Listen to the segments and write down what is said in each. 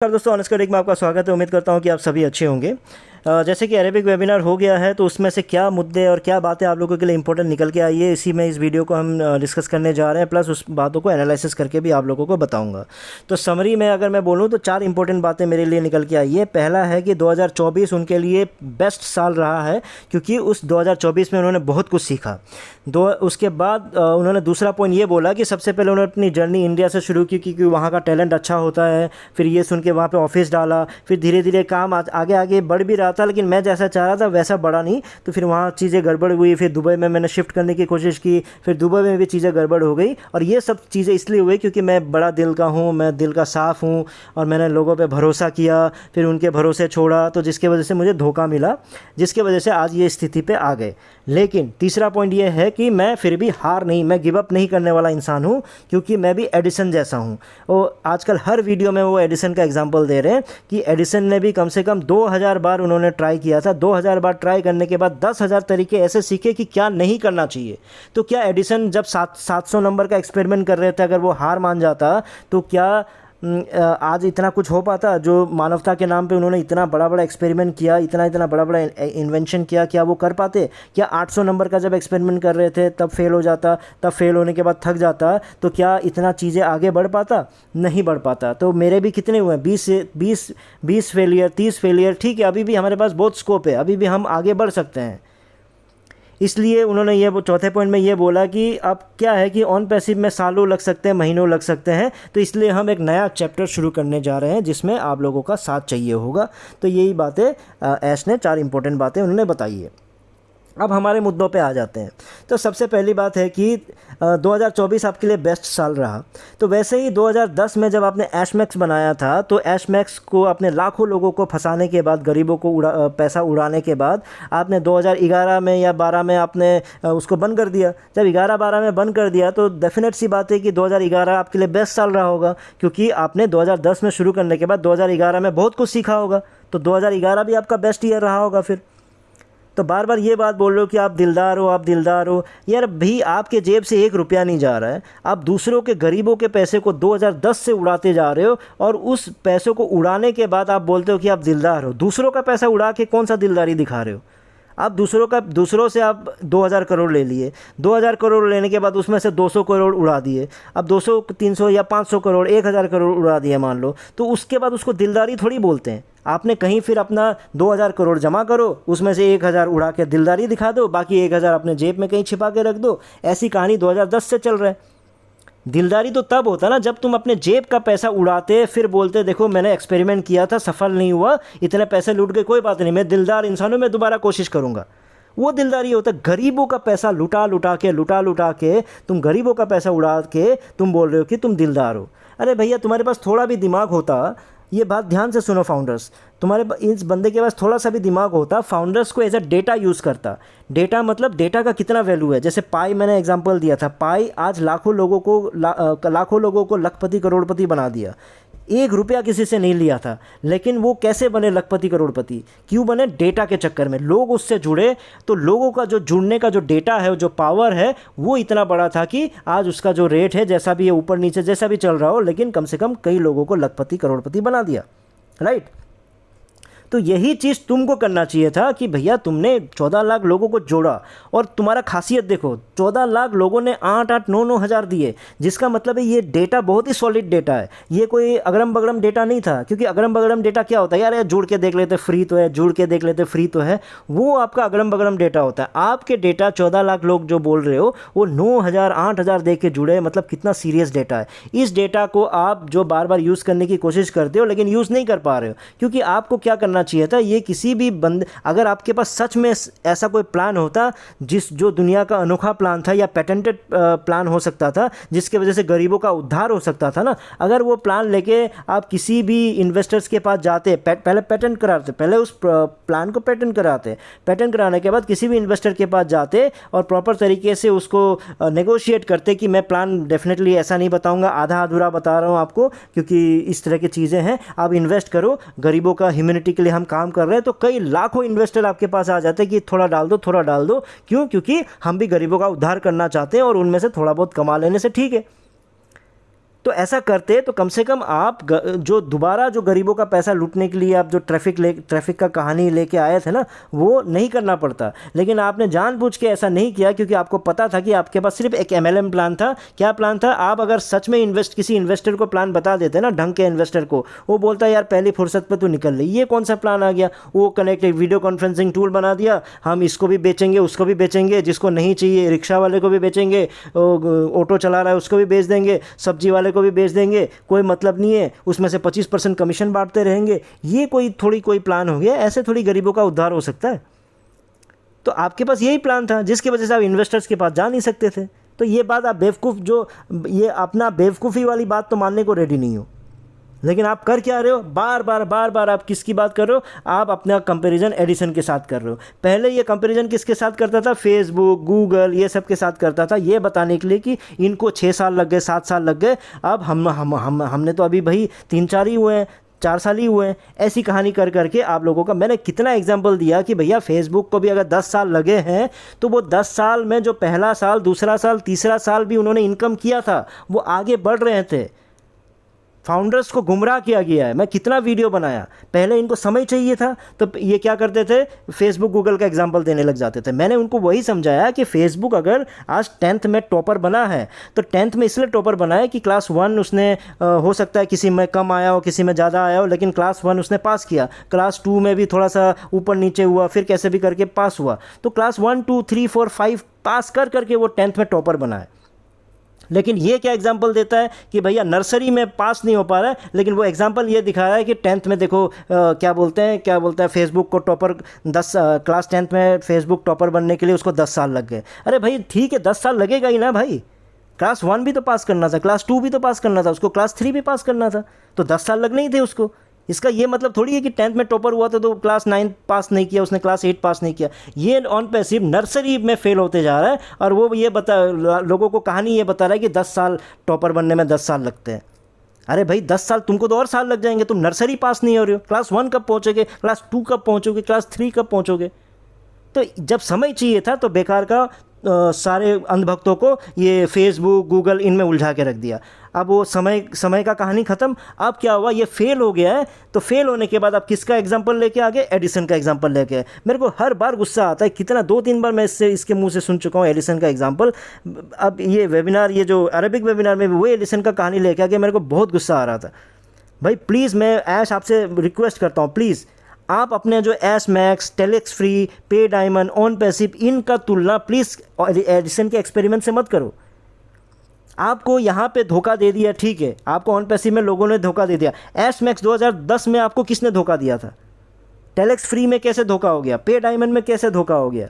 नमस्कार दोस्तों, ऑनेस्ट करिक में आपका स्वागत है। उम्मीद करता हूँ कि आप सभी अच्छे होंगे। जैसे कि अरेबिक वेबिनार हो गया है तो उसमें से क्या मुद्दे और क्या बातें आप लोगों के लिए इंपॉर्टेंट निकल के आई है, इसी में इस वीडियो को हम डिस्कस करने जा रहे हैं। प्लस उस बातों को एनालिसिस करके भी आप लोगों को बताऊंगा। तो समरी में अगर मैं बोलूँ तो 4 इंपॉर्टेंट बातें मेरे लिए निकल के आई है। पहला है कि 2024 उनके लिए बेस्ट साल रहा है, क्योंकि उस 2024 में उन्होंने बहुत कुछ सीखा। उसके बाद उन्होंने दूसरा पॉइंट ये बोला कि सबसे पहले उन्होंने अपनी जर्नी इंडिया से शुरू की, क्योंकि वहाँ का टैलेंट अच्छा होता है। फिर ये सुन के वहाँ पे ऑफिस डाला, फिर धीरे धीरे काम आगे आगे बढ़ भी रहा था, लेकिन मैं जैसा चाह रहा था वैसा बढ़ा नहीं। तो फिर वहाँ चीज़ें गड़बड़ हुई। फिर दुबई में मैंने शिफ्ट करने की कोशिश की, फिर दुबई में भी चीज़ें गड़बड़ हो गई। और ये सब चीज़ें इसलिए हुई क्योंकि मैं बड़ा दिल का हूँ, मैं दिल का साफ़ हूँ, और मैंने लोगों पे भरोसा किया, फिर उनके भरोसे छोड़ा, तो जिसके वजह से मुझे धोखा मिला, जिसके वजह से आज ये स्थिति पे आ गए। लेकिन तीसरा पॉइंट ये है कि मैं फिर भी हार नहीं, मैं गिव अप नहीं करने वाला इंसान हूँ, क्योंकि मैं भी एडिसन जैसा हूँ। और आजकल हर वीडियो में वो एडिसन का एग्जांपल दे रहे हैं कि एडिसन ने भी कम से कम 2000 बार उन्होंने ट्राई किया था। 2000 बार ट्राई करने के बाद 10,000 तरीके ऐसे सीखे कि क्या नहीं करना चाहिए। तो क्या एडिसन जब 700 नंबर का एक्सपेरिमेंट कर रहे थे, अगर वो हार मान जाता तो क्या आज इतना कुछ हो पाता? जो मानवता के नाम पे उन्होंने इतना बड़ा बड़ा एक्सपेरिमेंट किया, इतना बड़ा बड़ा इन्वेंशन किया, क्या वो कर पाते? क्या 800 नंबर का जब एक्सपेरिमेंट कर रहे थे तब फेल हो जाता, तब फेल होने के बाद थक जाता, तो क्या इतना चीज़ें आगे बढ़ पाता? नहीं बढ़ पाता। तो मेरे भी कितने हुए, 20 फेलियर, 30 फेलियर, ठीक है, अभी भी हमारे पास बहुत स्कोप है, अभी भी हम आगे बढ़ सकते हैं। इसलिए उन्होंने ये चौथे पॉइंट में ये बोला कि अब क्या है कि ऑन पैसिव में सालों लग सकते हैं, महीनों लग सकते हैं। तो इसलिए हम एक नया चैप्टर शुरू करने जा रहे हैं जिसमें आप लोगों का साथ चाहिए होगा। तो यही बातें ऐश ने 4 इंपॉर्टेंट बातें उन्होंने बताई है। अब हमारे मुद्दों पे आ जाते हैं। तो सबसे पहली बात है कि 2024 आपके लिए बेस्ट साल रहा। तो वैसे ही 2010 में जब आपने ऐश मैक्स बनाया था, तो ऐश मैक्स को अपने लाखों लोगों को फंसाने के बाद, गरीबों को पैसा उड़ाने के बाद, आपने 2011 में या 12 में आपने उसको बंद कर दिया। जब 11-12 में बंद कर दिया तो डेफिनेट सी बात है कि 2011 आपके लिए बेस्ट साल रहा होगा, क्योंकि आपने 2010 में शुरू करने के बाद 2011 में बहुत कुछ सीखा होगा। तो 2011 भी आपका बेस्ट ईयर रहा होगा। फिर तो बार बार ये बात बोल रहे हो कि आप दिलदार हो, आप दिलदार हो। यार भी आपके जेब से 1 रुपया नहीं जा रहा है, आप दूसरों के, गरीबों के पैसे को 2010 से उड़ाते जा रहे हो, और उस पैसों को उड़ाने के बाद आप बोलते हो कि आप दिलदार हो। दूसरों का पैसा उड़ा के कौन सा दिलदारी दिखा रहे हो आप? दूसरों से आप 2000 करोड़ ले लिए, 2000 करोड़ लेने के बाद उसमें से 200 करोड़ उड़ा दिए। अब 200, 300 या 500 करोड़, 1000 करोड़ उड़ा दिए मान लो, तो उसके बाद उसको दिलदारी थोड़ी बोलते हैं। आपने कहीं फिर अपना 2000 करोड़ जमा करो, उसमें से 1000 उड़ा के दिलदारी दिखा दो, बाकी 1000 अपने जेब में कहीं छिपा के रख दो। ऐसी कहानी 2010 से चल रहा है। दिलदारी तो तब होता ना जब तुम अपने जेब का पैसा उड़ाते, फिर बोलते देखो मैंने एक्सपेरिमेंट किया था, सफल नहीं हुआ, इतने पैसे लूट के, कोई बात नहीं, मैं दिलदार इंसान हूं, मैं दोबारा कोशिश करूंगा। वो दिलदारी होता है। गरीबों का पैसा लुटा लुटा के तुम गरीबों का पैसा उड़ा के तुम बोल रहे हो कि तुम दिलदार हो। अरे भैया, तुम्हारे पास थोड़ा भी दिमाग होता, ये बात ध्यान से सुनो फाउंडर्स, इस बंदे के पास थोड़ा सा भी दिमाग होता, फाउंडर्स को एज अ डेटा यूज़ करता। डेटा मतलब डेटा का कितना वैल्यू है। जैसे पाई मैंने एग्जांपल दिया था, पाई आज लाखों लोगों को लखपति करोड़पति बना दिया। 1 रुपया किसी से नहीं लिया था, लेकिन वो कैसे बने लखपति करोड़पति? क्यों बने? डेटा के चक्कर में लोग उससे जुड़े। तो लोगों का जो जुड़ने का जो डेटा है, जो पावर है, वो इतना बड़ा था कि आज उसका जो रेट है, जैसा भी है, ऊपर नीचे जैसा भी चल रहा हो, लेकिन कम से कम कई लोगों को लखपति करोड़पति बना दिया। राइट? तो यही चीज़ तुमको करना चाहिए था कि भैया तुमने 14 लाख लोगों को जोड़ा, और तुम्हारा खासियत देखो, 14 लाख लोगों ने 8-8, 9-9 हज़ार दिए, जिसका मतलब है ये डेटा बहुत ही सॉलिड डेटा है। ये कोई अगड़म बगड़म डेटा नहीं था, क्योंकि अगड़म बगड़म डेटा क्या होता है? यार जुड़ के देख लेते फ्री तो है, जुड़ के देख लेते फ्री तो है, वो आपका अगड़म बगड़म डेटा होता है। आपके डेटा 14 लाख लोग जो बोल रहे हो, वो 9,000, 8,000 दे के जुड़े, मतलब कितना सीरियस डेटा है। इस डेटा को आप जो बार बार यूज़ करने की कोशिश करते हो, लेकिन यूज़ नहीं कर पा रहे हो, क्योंकि आपको क्या करना चाहिए था? ये किसी भी बंदे, अगर आपके पास सच में ऐसा कोई प्लान होता, जो दुनिया का अनोखा प्लान था या पेटेंटेड प्लान हो सकता था, जिसके वजह से गरीबों का उद्धार हो सकता था ना, अगर वो प्लान लेके आप किसी भी इन्वेस्टर्स के पास जाते, पहले पेटेंट कराते, पहले उस प्लान को पेटेंट कराते, पेटेंट कराने के बाद किसी भी इन्वेस्टर के पास जाते और प्रॉपर तरीके से उसको नेगोशिएट करते कि मैं प्लान डेफिनेटली ऐसा नहीं बताऊंगा, आधा अधूरा बता रहा हूं आपको, क्योंकि इस तरह की चीज़ें हैं, आप इन्वेस्ट करो, गरीबों का ह्यूमैनिटी के लिए हम काम कर रहे हैं। तो कई लाखों इन्वेस्टर आपके पास आ जाते हैं कि थोड़ा डाल दो, थोड़ा डाल दो। क्यों? क्योंकि हम भी गरीबों का उद्धार करना चाहते हैं, और उनमें से थोड़ा बहुत कमा लेने से ठीक है। तो ऐसा करते तो कम से कम आप जो दोबारा जो गरीबों का पैसा लूटने के लिए आप जो ट्रैफिक का कहानी लेके आए थे ना, वो नहीं करना पड़ता। लेकिन आपने जानबूझ के ऐसा नहीं किया क्योंकि आपको पता था कि आपके पास सिर्फ एक MLM प्लान था। क्या प्लान था? आप अगर सच में किसी इन्वेस्टर को प्लान बता देते ना, ढंग के इन्वेस्टर को, वो बोलता यार पहली फुर्सत पर तू निकल ले, ये कौन सा प्लान आ गया? वो कनेक्ट वीडियो कॉन्फ्रेंसिंग टूल बना दिया, हम इसको भी बेचेंगे उसको भी बेचेंगे, जिसको नहीं चाहिए रिक्शा वाले को भी बेचेंगे, ऑटो चला रहा है उसको भी बेच देंगे, सब्जी वाले को भी बेच देंगे, कोई मतलब नहीं है, उसमें से 25% कमीशन बांटते रहेंगे। ये कोई प्लान हो गया? ऐसे थोड़ी गरीबों का उद्धार हो सकता है। तो आपके पास यही प्लान था जिसकी वजह से आप इन्वेस्टर्स के पास जा नहीं सकते थे। तो ये बात आप बेवकूफ़, जो ये अपना बेवकूफ़ी वाली बात तो मानने को रेडी नहीं हो। लेकिन आप कर क्या रहे हो? बार बार आप किसकी बात कर रहे हो? आप अपना कंपैरिजन एडिसन के साथ कर रहे हो। पहले ये कंपैरिजन किसके साथ करता था? फेसबुक, गूगल, ये सब के साथ करता था, ये बताने के लिए कि इनको 6 साल लग गए, 7 साल लग गए, अब हमने तो अभी भाई 3-4 ही हुए हैं, 4 साल ही हुए हैं। ऐसी कहानी कर करके आप लोगों का मैंने कितना एग्जाम्पल दिया कि भैया फेसबुक को भी अगर 10 साल लगे हैं तो वो 10 साल में जो पहला साल, दूसरा साल, तीसरा साल भी उन्होंने इनकम किया था, वो आगे बढ़ रहे थे। फाउंडर्स को गुमराह किया गया है। मैं कितना वीडियो बनाया। पहले इनको समय चाहिए था तो ये क्या करते थे? फेसबुक, गूगल का एग्जांपल देने लग जाते थे। मैंने उनको वही समझाया कि फेसबुक अगर आज 10th में टॉपर बना है तो 10th में इसलिए टॉपर बना है कि क्लास 1 उसने हो सकता है किसी में कम आया हो, किसी में ज़्यादा आया हो, लेकिन क्लास 1 उसने पास किया, क्लास 2 में भी थोड़ा सा ऊपर नीचे हुआ, फिर कैसे भी करके पास हुआ। तो क्लास 1, 2, 3, 4, 5 पास कर करके वो 10th में टॉपर बना है। लेकिन ये क्या एग्जाम्पल देता है कि भैया नर्सरी में पास नहीं हो पा रहा है, लेकिन वो एग्जाम्पल ये दिखा रहा है कि 10th में देखो क्या बोलते हैं फेसबुक को टॉपर 10 क्लास 10th में फेसबुक टॉपर बनने के लिए उसको 10 साल लग गए। अरे भाई ठीक है, 10 साल लगेगा ही ना भाई। क्लास 1 भी तो पास करना था, क्लास 2 भी तो पास करना था, उसको क्लास 3 भी पास करना था, तो 10 साल लगने ही थे उसको। इसका ये मतलब थोड़ी है कि 10th में टॉपर हुआ था तो क्लास 9 पास नहीं किया उसने, क्लास 8 पास नहीं किया। ये ऑन पैसिव नर्सरी में फेल होते जा रहा है और वो ये लोगों को कहानी ये बता रहा है कि 10 साल टॉपर बनने में 10 साल लगते हैं। अरे भाई 10 साल तुमको तो और साल लग जाएंगे, तुम नर्सरी पास नहीं हो रहे हो। क्लास 1 कब पहुँचोगे? क्लास 2 कब पहुँचोगे? क्लास 3 कब पहुँचोगे? तो जब समय चाहिए था तो बेकार का सारे अंधभक्तों को ये फेसबुक, गूगल इनमें उलझा के रख दिया। अब वो समय का कहानी ख़त्म। अब क्या हुआ? ये फेल हो गया है, तो फेल होने के बाद अब किसका एग्जांपल लेके आ गए? एडिसन का एग्जांपल लेके आए। मेरे को हर बार गुस्सा आता है, कितना 2-3 बार मैं इसके मुंह से सुन चुका हूँ एडिसन का एग्जांपल। अब ये वेबिनार, ये जो अरेबिक वेबिनार में भी वो एडिसन का कहानी लेके आ गया, मेरे को बहुत गुस्सा आ रहा था। भाई प्लीज़, मैं ऐश आपसे रिक्वेस्ट करता हूँ, प्लीज़ आप अपने जो एस मैक्स, टेलेक्स फ्री, पे डायमंड, ऑन पैसिव, इनका तुलना प्लीज़ एडिसन के एक्सपेरिमेंट से मत करो। आपको यहाँ पे धोखा दे दिया, ठीक है, आपको ऑन पैसिव में लोगों ने धोखा दे दिया। एस मैक्स 2010 में आपको किसने धोखा दिया था? टेलेक्स फ्री में कैसे धोखा हो गया? पे डायमंड में कैसे धोखा हो गया?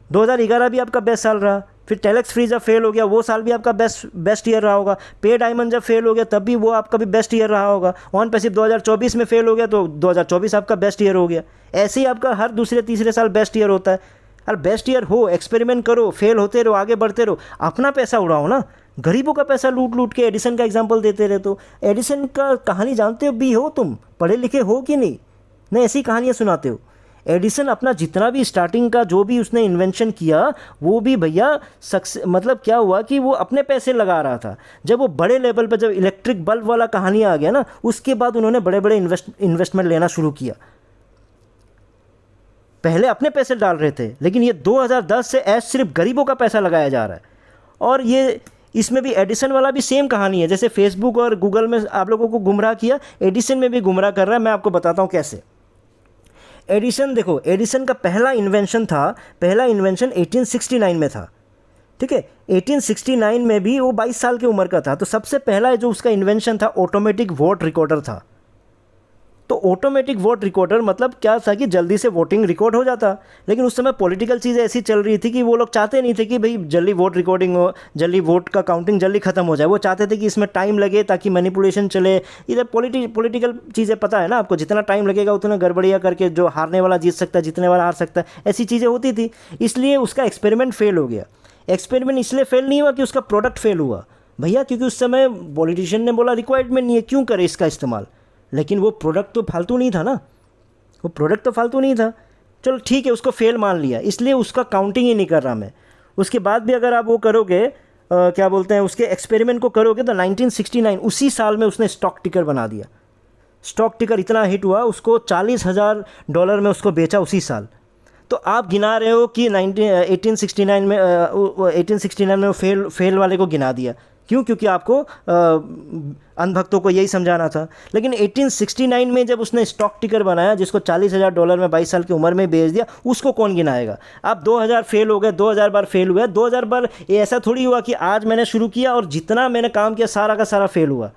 2011 भी आपका बेस्ट साल रहा। फिर टेलेक्स फ्री जब फेल हो गया वो साल भी आपका बेस्ट ईयर रहा होगा। पे डायमंड जब फेल हो गया तब भी वो आपका भी बेस्ट ईयर रहा होगा। ऑन पैसिव 2024 में फेल हो गया तो 2024 आपका बेस्ट ईयर हो गया। ऐसे ही आपका हर दूसरे तीसरे साल बेस्ट ईयर होता है। और बेस्ट ईयर हो, एक्सपेरिमेंट करो, फेल होते रहो, आगे बढ़ते रहो, अपना पैसा उड़ाओ ना। गरीबों का पैसा लूट लूट के एडिसन का एग्जाम्पल देते रहते हो। एडिसन का कहानी जानते हो भी हो? तुम पढ़े लिखे हो कि नहीं? नहीं, ऐसी कहानियाँ सुनाते हो। एडिसन अपना जितना भी स्टार्टिंग का जो भी उसने इन्वेंशन किया वो भी भैया मतलब क्या हुआ कि वो अपने पैसे लगा रहा था। जब वो बड़े लेवल पर, जब इलेक्ट्रिक बल्ब वाला कहानी आ गया ना, उसके बाद उन्होंने बड़े बड़े इन्वेस्टमेंट लेना शुरू किया। पहले अपने पैसे डाल रहे थे, लेकिन ये 2010 से ऐसे सिर्फ गरीबों का पैसा लगाया जा रहा है। और ये इसमें भी एडिसन वाला भी सेम कहानी है। जैसे फेसबुक और गूगल में आप लोगों को गुमराह किया, एडिसन में भी गुमराह कर रहा है। मैं आपको बताता हूँ कैसे। एडिसन देखो, एडिसन का पहला इन्वेंशन 1869 में था, ठीक है। 1869 में भी वो 22 साल की उम्र का था। तो सबसे पहला जो उसका इन्वेंशन था ऑटोमेटिक वोट रिकॉर्डर था। तो ऑटोमेटिक वोट रिकॉर्डर मतलब क्या था कि जल्दी से वोटिंग रिकॉर्ड हो जाता। लेकिन उस समय पॉलिटिकल चीज़ें ऐसी चल रही थी कि वो लोग चाहते नहीं थे कि भाई जल्दी वोट रिकॉर्डिंग हो, जल्दी वोट का काउंटिंग जल्दी ख़त्म हो जाए। वो चाहते थे कि इसमें टाइम लगे ताकि मैनिपुलेशन चले। इधर पॉलिटिकल चीज़ें पता है ना आपको, जितना टाइम लगेगा उतना गड़बड़िया करके जो हारने वाला जीत सकता है, जीतने वाला हार सकता है, ऐसी चीज़ें होती थी। इसलिए उसका एक्सपेरिमेंट फेल हो गया। एक्सपेरिमेंट इसलिए फेल नहीं हुआ कि उसका प्रोडक्ट फेल हुआ भैया, क्योंकि उस समय पॉलिटिशियन ने बोला रिक्वायरमेंट नहीं है, क्यों करे इसका इस्तेमाल। लेकिन वो प्रोडक्ट तो फालतू नहीं था ना, वो प्रोडक्ट तो फालतू नहीं था। चलो ठीक है, उसको फेल मान लिया, इसलिए उसका काउंटिंग ही नहीं कर रहा मैं। उसके बाद भी अगर आप वो करोगे, क्या बोलते हैं, उसके एक्सपेरिमेंट को करोगे तो 1969 उसी साल में उसने स्टॉक टिकर बना दिया। स्टॉक टिकर इतना हिट हुआ, उसको $40,000 में उसको बेचा उसी साल। तो आप गिना रहे हो कि 1869 में वो फेल वाले को गिना दिया। क्यों? क्योंकि आपको अंधभक्तों को यही समझाना था। लेकिन 1869 में जब उसने स्टॉक टिकर बनाया जिसको $40,000 में 22 साल की उम्र में बेच दिया, उसको कौन गिनाएगा? आप 2000 फेल हो गए, 2000 बार फेल हुए, 2000 बार। ये ऐसा थोड़ी हुआ कि आज मैंने शुरू किया और जितना मैंने काम किया सारा का सारा फेल हुआ।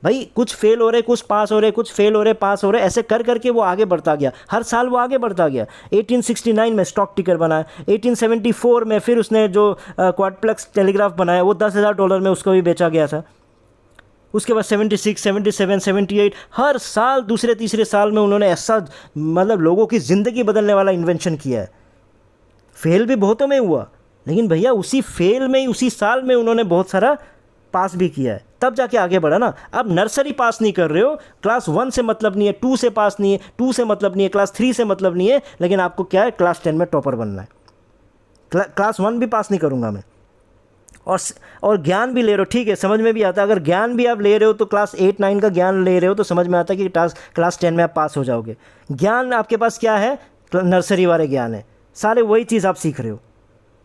भाई कुछ फेल हो रहे, कुछ पास हो रहे, कुछ फेल हो रहे, पास हो रहे, ऐसे कर करके वो आगे बढ़ता गया। हर साल वो आगे बढ़ता गया। 1869 में स्टॉक टिकर बनाया। 1874 में फिर उसने जो क्वाड्रप्लेक्स टेलीग्राफ बनाया वो $10,000 में उसको भी बेचा गया था। उसके बाद 76, 77, 78 हर साल दूसरे तीसरे साल में उन्होंने ऐसा मतलब लोगों की ज़िंदगी बदलने वाला इन्वेंशन किया है। फेल भी बहुतों में हुआ, लेकिन भैया उसी फेल में ही उसी साल में उन्होंने बहुत सारा पास भी किया है, तब जाके आगे बढ़ा ना। अब नर्सरी पास नहीं कर रहे हो, क्लास 1 से मतलब नहीं है, 2 से पास नहीं है, 2 से मतलब नहीं है, क्लास 3 से मतलब नहीं है, लेकिन आपको क्या है, क्लास 10 में टॉपर बनना है। क्लास 1 भी पास नहीं करूँगा मैं। और ज्ञान भी ले रहे हो, ठीक है, समझ में भी आता है। अगर ज्ञान भी आप ले रहे हो तो क्लास 8, 9 का ज्ञान ले रहे हो तो समझ में आता है कि क्लास 10 में आप पास हो जाओगे। ज्ञान आपके पास क्या है? नर्सरी वाले ज्ञान है, सारे वही चीज़ आप सीख रहे हो।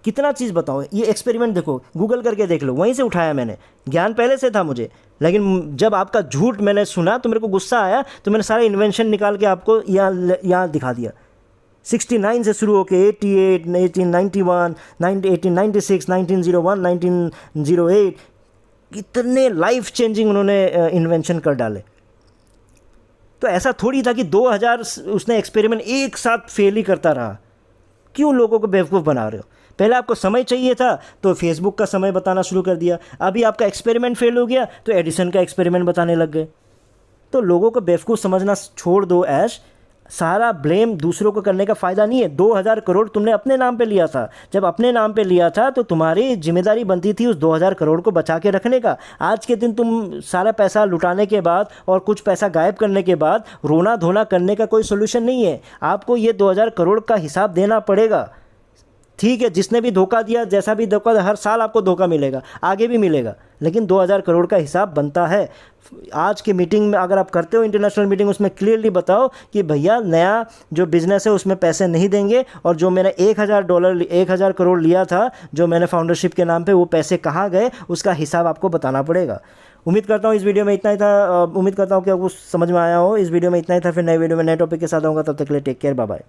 कितना चीज़ बताओ, ये एक्सपेरिमेंट देखो, गूगल करके देख लो, वहीं से उठाया मैंने। ज्ञान पहले से था मुझे, लेकिन जब आपका झूठ मैंने सुना तो मेरे को गुस्सा आया, तो मैंने सारे इन्वेंशन निकाल के आपको यहाँ दिखा दिया। 69 से शुरू होके 88, 1891, 1896, 1901, 1908 कितने लाइफ चेंजिंग उन्होंने इन्वेंशन कर डाले। तो ऐसा थोड़ी था कि 2000 उसने एक्सपेरिमेंट एक साथ फेल ही करता रहा। क्यों लोगों को बेवकूफ़ बना रहे हो? पहले आपको समय चाहिए था तो फेसबुक का समय बताना शुरू कर दिया। अभी आपका एक्सपेरिमेंट फेल हो गया तो एडिसन का एक्सपेरिमेंट बताने लग गए। तो लोगों को बेवकूफ़ समझना छोड़ दो ऐश। सारा ब्लेम दूसरों को करने का फ़ायदा नहीं है। 2000 करोड़ तुमने अपने नाम पे लिया था। जब अपने नाम पे लिया था तो तुम्हारी जिम्मेदारी बनती थी उस 2000 करोड़ को बचा के रखने का। आज के दिन तुम सारा पैसा लुटाने के बाद और कुछ पैसा गायब करने के बाद रोना धोना करने का कोई सोल्यूशन नहीं है। आपको ये 2000 करोड़ का हिसाब देना पड़ेगा। ठीक है, जिसने भी धोखा दिया, जैसा भी धोखा, हर साल आपको धोखा मिलेगा, आगे भी मिलेगा, लेकिन 2000 करोड़ का हिसाब बनता है। आज की मीटिंग में अगर आप करते हो इंटरनेशनल मीटिंग, उसमें क्लियरली बताओ कि भैया नया जो बिज़नेस है उसमें पैसे नहीं देंगे, और जो मैंने $1000 करोड़ लिया था जो मैंने फाउंडरशिप के नाम पे, वो पैसे कहाँ गए उसका हिसाब आपको बताना पड़ेगा। उम्मीद करता हूँ इस वीडियो में इतना ही था। उम्मीद करता हूँ कि आपको समझ में आया हो। इस वीडियो में इतना ही था। फिर नए वीडियो में नए टॉपिक के साथ आऊँगा। तब तक के लिए टेक केयर, बाय बाय।